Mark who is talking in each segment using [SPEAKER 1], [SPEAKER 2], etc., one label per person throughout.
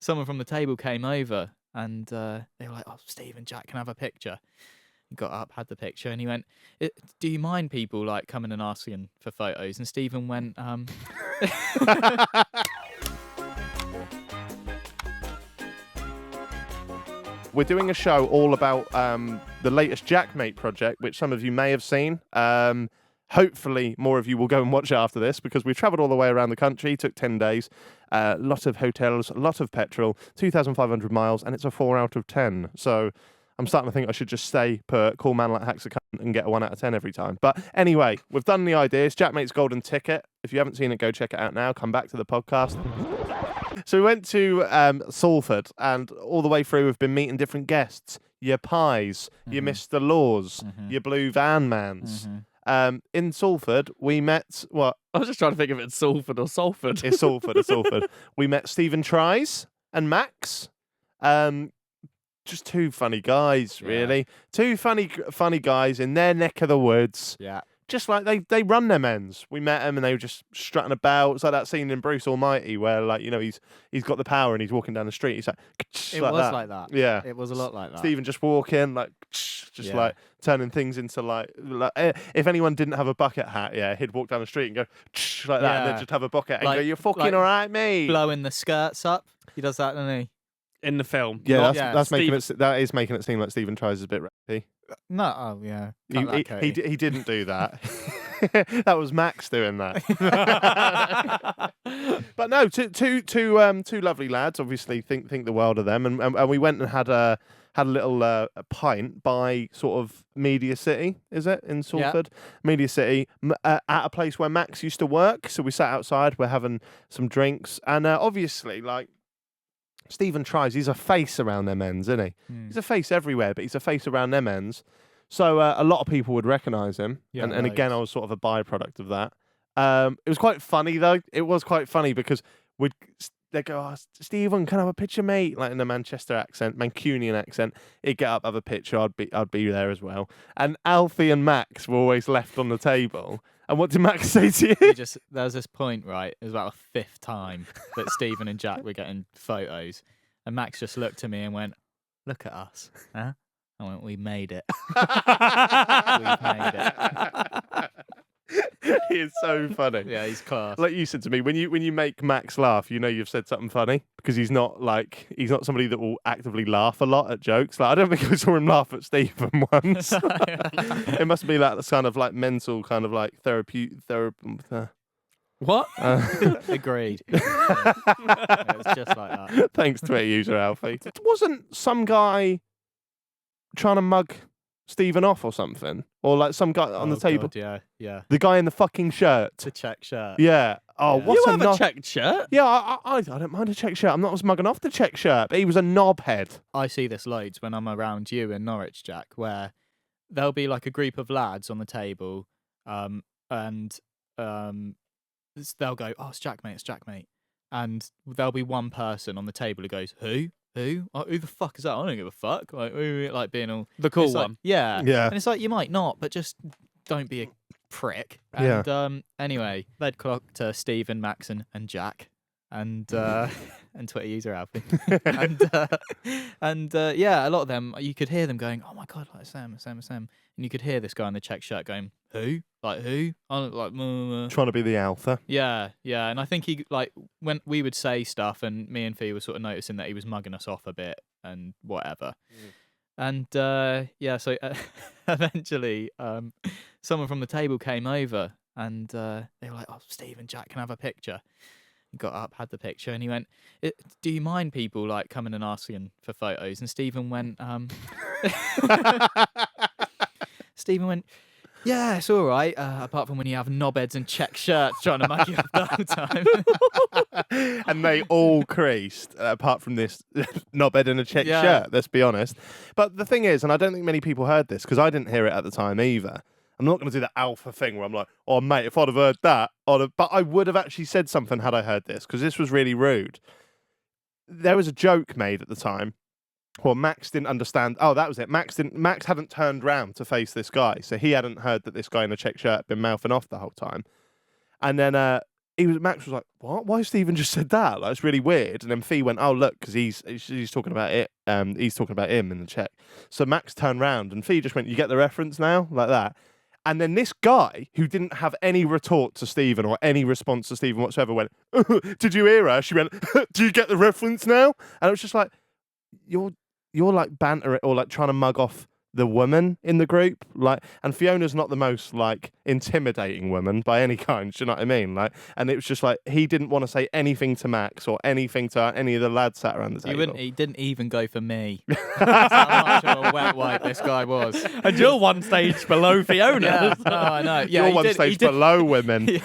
[SPEAKER 1] someone from the table came over and they were like, "Oh, Steve and Jack can have a picture." He got up, had the picture, and he went, "Do you mind people like coming and asking for photos?" And Stephen went,
[SPEAKER 2] We're doing a show all about the latest JaackMaate project, which some of you may have seen. Hopefully, more of you will go and watch it after this because we've travelled all the way around the country. Took 10 days, a lot of hotels, a lot of petrol, 2,500 miles, and it's a 4 out of 10. So I'm starting to think I should just stay put, call man like hacks a cunt, and get a 1 out of 10 every time. But anyway, we've done the ideas. JaackMate's Golden Ticket. If you haven't seen it, go check it out now. Come back to the podcast. So we went to Salford, and all the way through we've been meeting different guests. Your Pies, your Mr. Laws, your Blue Van Mans. In Salford, we met... What?
[SPEAKER 3] I was just trying to think if it's Salford or Salford.
[SPEAKER 2] It's Salford, it's Salford. We met StephenTries and Max. Just two funny guys, really.
[SPEAKER 3] Yeah.
[SPEAKER 2] Two funny guys in their neck of the woods.
[SPEAKER 3] Yeah.
[SPEAKER 2] Just like they run them ends. We met them and they were just strutting about. It's like that scene in Bruce Almighty where, like, you know, he's got the power and he's walking down the street. He's like,
[SPEAKER 3] It was like that.
[SPEAKER 2] Yeah.
[SPEAKER 3] It was a lot like that.
[SPEAKER 2] Stephen just walking, like, just like turning things into like if anyone didn't have a bucket hat, he'd walk down the street and go like that, and then just have a bucket and go, "You're fucking all right, mate."
[SPEAKER 1] blowing the skirts up. He does that, doesn't he?
[SPEAKER 3] In the film.
[SPEAKER 2] Yeah,
[SPEAKER 3] Not-
[SPEAKER 2] that's making it. That is making it seem like StephenTries is a bit rappy.
[SPEAKER 1] No, oh yeah.
[SPEAKER 2] He didn't do that. That was Max doing that. But no, two lovely lads. Obviously, think the world of them, and we went and had a little pint by sort of Media City, is it in Salford? Media City, at a place where Max used to work. So we sat outside. We're having some drinks, and obviously, like, StephenTries, he's a face around them ends, isn't he? He's a face everywhere, but he's a face around them ends. So a lot of people would recognise him.
[SPEAKER 1] Yeah,
[SPEAKER 2] and again, I was sort of a byproduct of that. It was quite funny, though. It was quite funny because they'd go, "Oh, Stephen, can I have a picture, mate?" Like in a Manchester accent, Mancunian accent. He'd get up, have a picture. I'd be there as well. And Alfie and Max were always left on the table. And what did Max say to you?
[SPEAKER 1] There was this point, right? It was about the 5th time that Stephen and Jack were getting photos, and Max just looked at me and went, "Look at us, huh?" I went, "We made it. We've made it."
[SPEAKER 2] He is so funny.
[SPEAKER 1] Yeah, he's class.
[SPEAKER 2] Like you said to me, when you make Max laugh, you know you've said something funny because he's not somebody that will actively laugh a lot at jokes. Like, I don't think I saw him laugh at Stephen once. It must be like this kind of like mental kind of like therapy.
[SPEAKER 1] What? Agreed. Yeah. It was just like that.
[SPEAKER 2] Thanks, Twitter user Alfie. Wasn't some guy trying to mug Stephen off or something? Or like some guy on the table?
[SPEAKER 1] God, yeah.
[SPEAKER 2] The guy in the fucking shirt.
[SPEAKER 1] The check shirt.
[SPEAKER 2] Yeah. Oh,
[SPEAKER 1] Yeah.
[SPEAKER 2] what's
[SPEAKER 3] You
[SPEAKER 2] a
[SPEAKER 3] have a checked shirt?
[SPEAKER 2] Yeah, I don't mind a check shirt. I'm not mugging off the check shirt, but he was a knobhead.
[SPEAKER 1] I see this loads when I'm around you in Norwich, Jack, where there'll be like a group of lads on the table, and they'll go, "Oh, it's JaackMaate. And there'll be one person on the table who goes, "Who? Oh, who the fuck is that? I don't give a fuck." Like being all
[SPEAKER 3] The cool
[SPEAKER 1] it's like,
[SPEAKER 3] one.
[SPEAKER 1] yeah.
[SPEAKER 2] Yeah.
[SPEAKER 1] And it's like, you might not, but just don't be a prick.
[SPEAKER 2] Yeah.
[SPEAKER 1] And anyway, they'd clock to Stephen, Max, and Jack, and Twitter user Alfie, and yeah, a lot of them you could hear them going, "Oh my god, like Sam," and you could hear this guy in the check shirt going, "Who? Like who?" I'm like,
[SPEAKER 2] Trying to be the alpha.
[SPEAKER 1] yeah, and I think he like when we would say stuff, and me and Fee were sort of noticing that he was mugging us off a bit and whatever. And so eventually, someone from the table came over, and they were like, "Oh, Steve and Jack can have a picture." He got up, had the picture, and he went, "Do you mind people like coming and asking for photos?" And Stephen went, "Yeah, it's all right. Apart from when you have knobheads and check shirts trying to mug you up the whole time."
[SPEAKER 2] And they all creased, apart from this knobhead in a check shirt, let's be honest. But the thing is, and I don't think many people heard this, because I didn't hear it at the time either. I'm not going to do the alpha thing where I'm like, "Oh, mate, if I'd have heard that, but I would have actually said something had I heard this, because this was really rude." There was a joke made at the time. Well, Max didn't understand. Oh, that was it. Max hadn't turned round to face this guy, so he hadn't heard that this guy in a check shirt had been mouthing off the whole time. And then Max was like, what? Why Stephen just said that? Like, it's really weird. And then Fee went, oh, look, because he's talking about it. He's talking about him in the check. So Max turned round and Fee just went, you get the reference now? Like that. And then this guy, who didn't have any retort to Stephen or any response to Stephen whatsoever, went, did you hear her? She went, do you get the reference now? And it was just like, you're like banter or like trying to mug off the woman in the group, like, and Fiona's not the most like intimidating woman by any kind. Do you know what I mean? Like, and it was just like he didn't want to say anything to Max or anything to any of the lads sat around the table.
[SPEAKER 1] He didn't even go for me. That's how much of a wet wipe this guy was.
[SPEAKER 3] And you're one stage below Fiona.
[SPEAKER 1] Yeah, no, I know. Yeah,
[SPEAKER 2] you're one stage below women.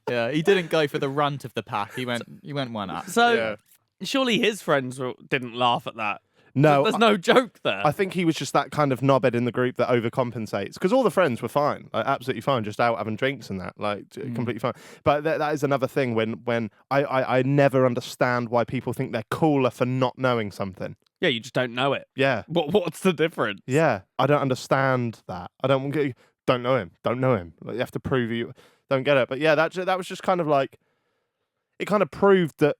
[SPEAKER 1] Yeah, he didn't go for the runt of the pack. He went one up.
[SPEAKER 3] So surely his friends didn't laugh at that.
[SPEAKER 2] No,
[SPEAKER 3] there's no joke there.
[SPEAKER 2] I think he was just that kind of knobhead in the group that overcompensates, because all the friends were fine, like absolutely fine, just out having drinks and that, like completely fine. But that is another thing when I never understand why people think they're cooler for not knowing something.
[SPEAKER 3] Yeah, you just don't know it.
[SPEAKER 2] Yeah.
[SPEAKER 3] What's the difference?
[SPEAKER 2] Yeah, I don't understand that. I don't know him. Don't know him. Like, you have to prove you don't get it. But yeah, that was just kind of like, it kind of proved that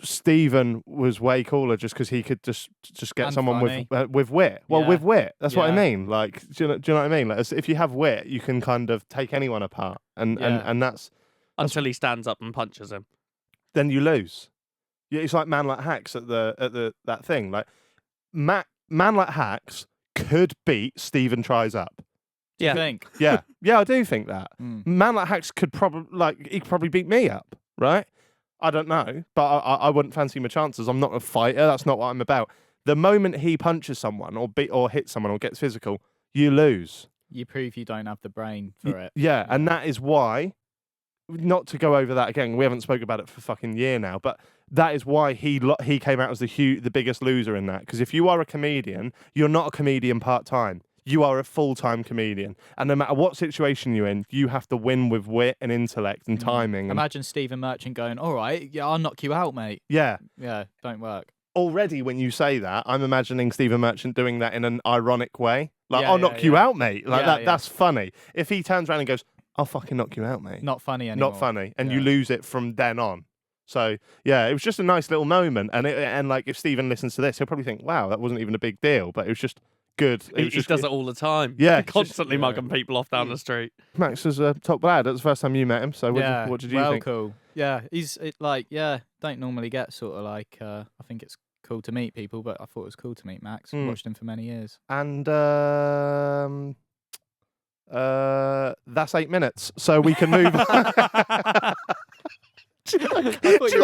[SPEAKER 2] Stephen was way cooler just because he could just get
[SPEAKER 1] And
[SPEAKER 2] someone
[SPEAKER 1] funny.
[SPEAKER 2] with wit. Well,
[SPEAKER 1] Yeah.
[SPEAKER 2] with wit. That's what I
[SPEAKER 1] Yeah.
[SPEAKER 2] mean. Like, do you know what I mean? Like, if you have wit, you can kind of take anyone apart, and that's
[SPEAKER 3] Until he stands up and punches him.
[SPEAKER 2] then you lose. Yeah, it's like Man Like Hacks at the that thing. Like, Man Like Hacks could beat StephenTries up.
[SPEAKER 1] Do you think?
[SPEAKER 2] Yeah, yeah, I do think that.
[SPEAKER 1] Mm.
[SPEAKER 2] Man Like Hacks could he could probably beat me up, right? I don't know, but I wouldn't fancy my chances. I'm not a fighter. That's not what I'm about. The moment he punches someone or hits someone or gets physical, you lose.
[SPEAKER 1] You prove you don't have the brain for it.
[SPEAKER 2] Yeah, and that is why, not to go over that again, we haven't spoken about it for a fucking year now, but that is why he came out as the biggest loser in that. Because if you are a comedian, you're not a comedian part-time. You are a full-time comedian. And no matter what situation you're in, you have to win with wit and intellect and timing. And
[SPEAKER 1] Imagine Stephen Merchant going, all right, yeah, I'll knock you out, mate.
[SPEAKER 2] yeah.
[SPEAKER 1] Yeah, don't work.
[SPEAKER 2] Already when you say that, I'm imagining Stephen Merchant doing that in an ironic way. Like,
[SPEAKER 1] Yeah,
[SPEAKER 2] I'll
[SPEAKER 1] yeah,
[SPEAKER 2] knock you
[SPEAKER 1] yeah.
[SPEAKER 2] out, mate. Like,
[SPEAKER 1] Yeah, yeah.
[SPEAKER 2] that's funny. If he turns around and goes, I'll fucking knock you out, mate.
[SPEAKER 1] Not funny anymore.
[SPEAKER 2] Not funny. And you
[SPEAKER 1] Yeah.
[SPEAKER 2] lose it from then on. So, yeah, it was just a nice little moment. And like, if Stephen listens to this, he'll probably think, wow, that wasn't even a big deal. But it was just good.
[SPEAKER 3] He does it all the time.
[SPEAKER 2] Yeah,
[SPEAKER 3] Constantly
[SPEAKER 1] just-
[SPEAKER 3] mugging people off down the street.
[SPEAKER 2] Max was a top lad. That's the first time you met him. So
[SPEAKER 1] Yeah,
[SPEAKER 2] what did you
[SPEAKER 1] well,
[SPEAKER 2] think?
[SPEAKER 1] cool. Yeah, don't normally get sort of like, I think it's cool to meet people, but I thought it was cool to meet Max.
[SPEAKER 2] Mm.
[SPEAKER 1] Watched him for many years.
[SPEAKER 2] And that's 8 minutes. So we can move on. Do you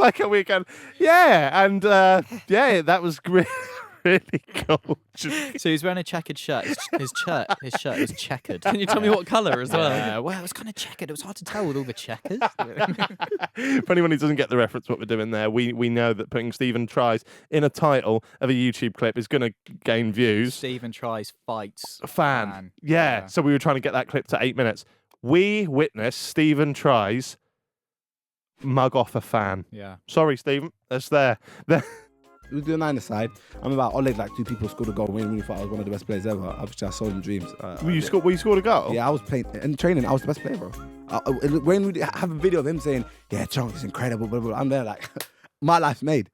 [SPEAKER 2] like a weekend? Yeah, and that was really cool.
[SPEAKER 1] So he's wearing a checkered shirt. His shirt is checkered.
[SPEAKER 3] Can you tell me what colour as well?
[SPEAKER 1] Yeah, well, it was kind of checkered. It was hard to tell with all the checkers.
[SPEAKER 2] For anyone who doesn't get the reference what we're doing there, we know that putting StephenTries in a title of a YouTube clip is going to gain views.
[SPEAKER 1] StephenTries fights
[SPEAKER 2] A fan. Yeah.
[SPEAKER 1] Yeah.
[SPEAKER 2] So we were trying to get that clip to 8 minutes. We witnessed StephenTries mug off a fan.
[SPEAKER 1] Yeah.
[SPEAKER 2] Sorry, Stephen. That's there.
[SPEAKER 4] We do a 9-a-side. I'm about Oleg, like 2 people scored a goal. We really thought I was one of the best players ever. Obviously, I saw it in dreams.
[SPEAKER 2] You scored a goal?
[SPEAKER 4] Yeah, I was playing in training. I was the best player, bro. When we have a video of him saying, "Yeah, Chunk is incredible," blah, blah, blah, I'm there like, my life's made.